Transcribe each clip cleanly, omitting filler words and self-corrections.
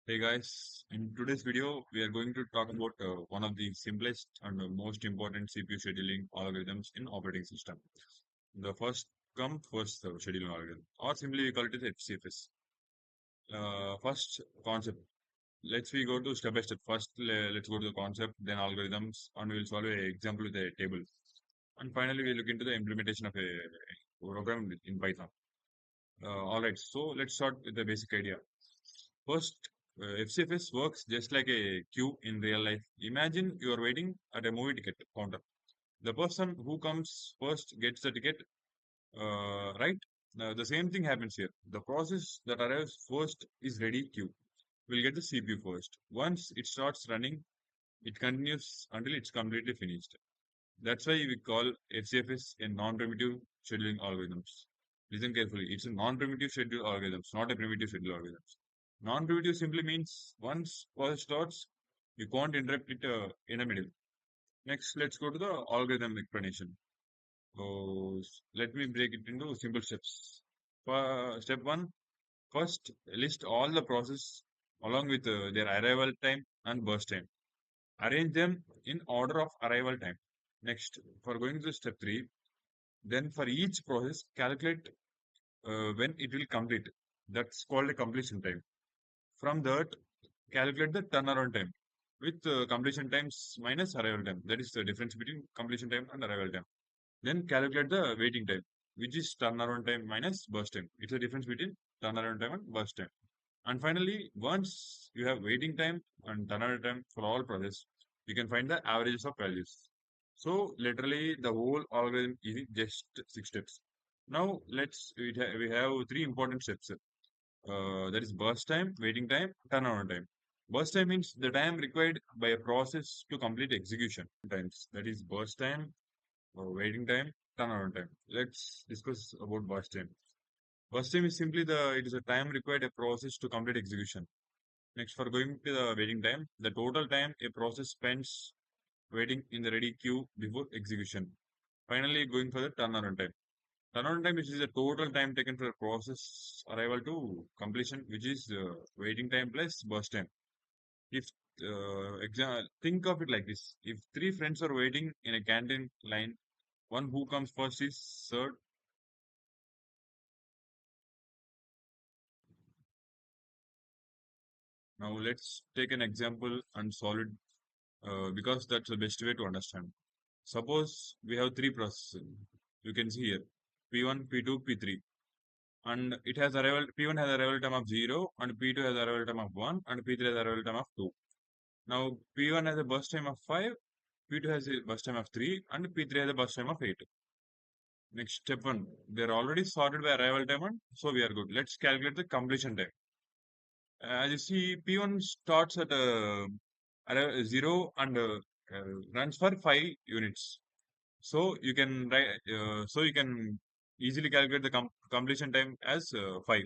Hey guys, in today's video, we are going to talk about one of the simplest and most important CPU scheduling algorithms in operating system. The first come first scheduling algorithm, or simply we call it as FCFS. First concept. Let's we go to step by step. First, let's go to the concept, then algorithms, and we'll solve an example with a table. And finally, we look into the implementation of a program in Python. All right, so let's start with the basic idea. First, FCFS works just like a queue in real life. Imagine you are waiting at a movie ticket counter. The person who comes first gets the ticket, right? The same thing happens here. The process that arrives first is ready queue. We'll get the CPU first. Once it starts running, it continues until it's completely finished. That's why we call FCFS a non-primitive scheduling algorithms. Listen carefully. It's a non-primitive schedule algorithms, not a primitive schedule algorithms. Non-primitive simply means once process starts, you can't interrupt it in the middle. Next, let's go to the algorithm explanation. So let me break it into simple steps. Step one, first list all the process along with their arrival time and burst time. Arrange them in order of arrival time. Next, for going to step 3, then for each process, calculate when it will complete. That's called a completion time. From that, calculate the turnaround time with completion times minus arrival time. That is the difference between completion time and arrival time. Then calculate the waiting time, which is turnaround time minus burst time. It's the difference between turnaround time and burst time. And finally, once you have waiting time and turnaround time for all process, you can find the averages of values. So literally, the whole algorithm is just 6 steps. Now we have three important steps. That is burst time, waiting time, turnaround time. Burst time means the time required by a process to complete execution times. That is burst time, waiting time, turnaround time. Let's discuss about burst time. Burst time is simply it is a time required a process to complete execution. Next, for going to the waiting time, the total time a process spends waiting in the ready queue before execution. Finally, going for the turnaround time. Turnaround time, which is the total time taken for a process arrival to completion, which is waiting time plus burst time. If think of it like this: if three friends are waiting in a canteen line, one who comes first is served. Now let's take an example and solve it because that's the best way to understand. Suppose we have three processes. You can see here P1, P2, P3, and it has arrival. P1 has arrival time of 0, and P2 has arrival time of 1, and P3 has arrival time of 2. Now P1 has a burst time of 5, P2 has a burst time of 3, and P3 has a burst time of 8. Next step 1, they're already sorted by arrival time, and so we are good. Let's calculate the completion time. As you see, P1 starts at 0 and runs for 5 units. So you can easily calculate the completion time as 5.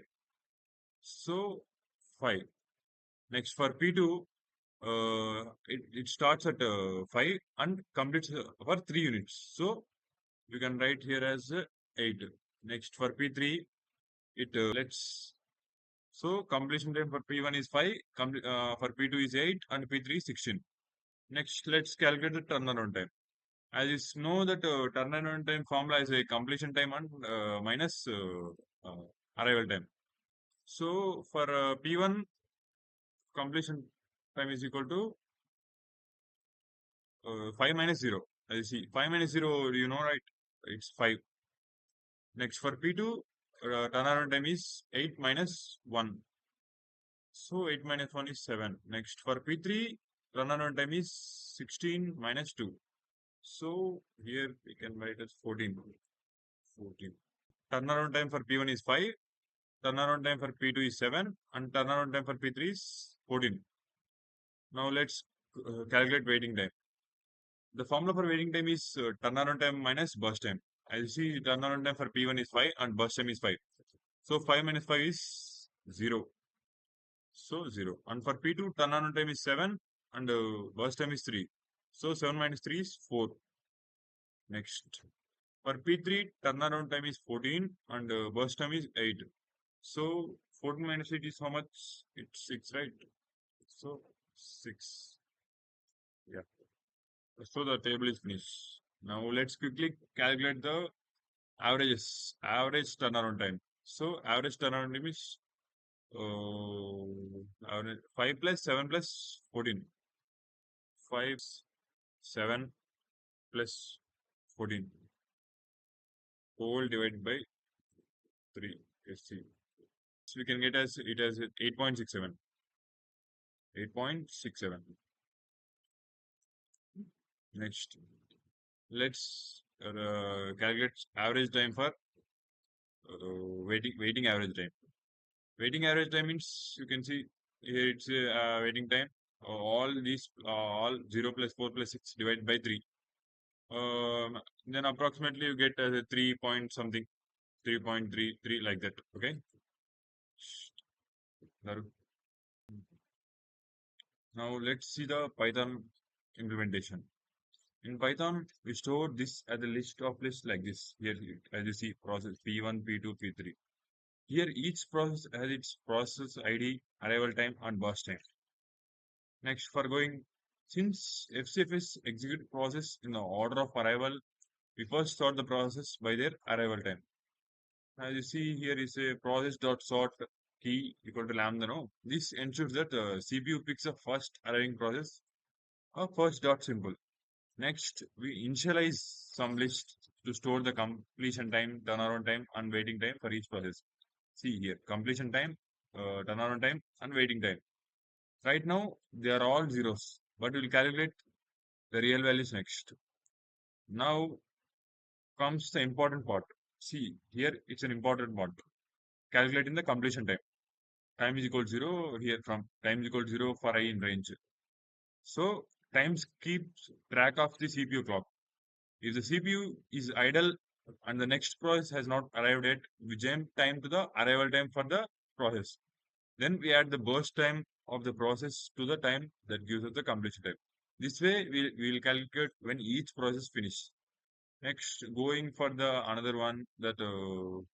So 5. Next for P2, it starts at 5 and completes for 3 units. So you can write here as 8. Next for P3, it let's so completion time for P1 is 5, for P2 is 8, and P3 is 16. Next, let's calculate the turnaround time. As you know that turnaround time formula is a completion time and minus uh, arrival time. So for P1, completion time is equal to 5 minus 0. As you see, 5 minus 0, you know, right? It's 5. Next for P2, turnaround time is 8 minus 1. So 8 minus 1 is 7. Next for P3, turnaround time is 16 minus 2. So here we can write as 14. 14. Turnaround time for P1 is 5. Turnaround time for P2 is 7. And turnaround time for P3 is 14. Now let's calculate waiting time. The formula for waiting time is turnaround time minus burst time. As you see, turnaround time for P1 is 5 and burst time is 5. So 5 minus 5 is 0. So 0. And for P2, turnaround time is 7 and burst time is 3. So 7 minus 3 is 4. Next. For P3, turnaround time is 14 and burst time is 8. So 14 minus 8 is how much? It's 6, right? So 6. Yeah. So the table is finished. Now let's quickly calculate the average turnaround time. So average turnaround time is average 5 plus 7 plus 14. 5, 7 plus 14 whole divided by 3. Let's see. So we can get as it as 8.67. 8.67. Next, let's calculate average time for waiting average time. Waiting average time means you can see here it's waiting time. All these all 0 plus 4 plus 6 divided by 3. Then approximately you get 3 point something, 3.33 like that. Okay. Now now let's see the Python implementation. In Python, we store this as a list of lists like this. Here, as you see, process P1, P2, P3. Here, each process has its process ID, arrival time, and burst time. Next, for going, since FCFS execute process in the order of arrival, we first sort the process by their arrival time. As you see, here is a process dot sort key equal to lambda. No, this ensures that CPU picks the first arriving process or first dot symbol. Next, we initialize some list to store the completion time, turnaround time, and waiting time for each process. See here, completion time, turnaround time, and waiting time. Right now, they are all zeros, but we'll calculate the real values next. Now comes the important part. See, here it's an important part. Calculating the completion time. Time is equal to 0 here from time is equal to 0 for I in range. So, times keeps track of the CPU clock. If the CPU is idle and the next process has not arrived yet, we jump time to the arrival time for the process. Then we add the burst time of the process to the time that gives us the completion time. This way, we will calculate when each process finish. Next, going for the another one that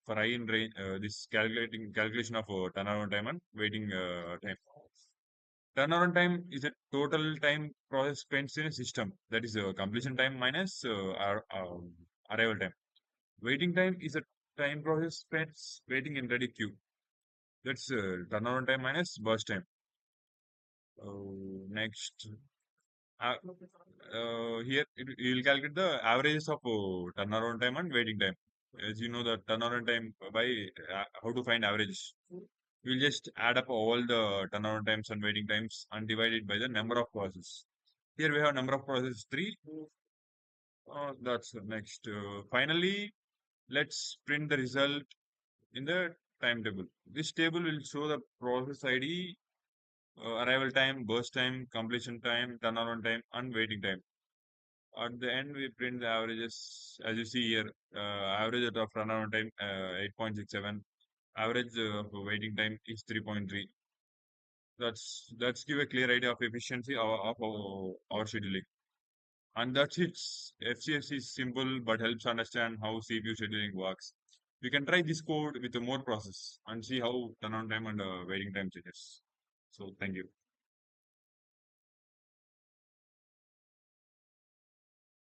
for I in range, this calculation of turnaround time and waiting time. Turnaround time is a total time process spent in a system. That is completion time minus arrival time. Waiting time is a time process spent waiting in ready queue. That's turnaround time minus burst time. Next, uh, here you will calculate the averages of turnaround time and waiting time. As you know, the turnaround time by how to find averages. We'll just add up all the turnaround times and waiting times and divide it by the number of processes. Here we have number of processes 3. That's the next. Finally, let's print the result in the timetable. This table will show the process ID, arrival time, burst time, completion time, turnaround time, and waiting time. At the end, we print the averages. As you see here, average of turnaround time 8.67, average of waiting time is 3.3. That's give a clear idea of efficiency of our scheduling. And that's it. FCS is simple but helps understand how CPU scheduling works. We can try this code with a more process and see how turnaround time and waiting time changes. So thank you.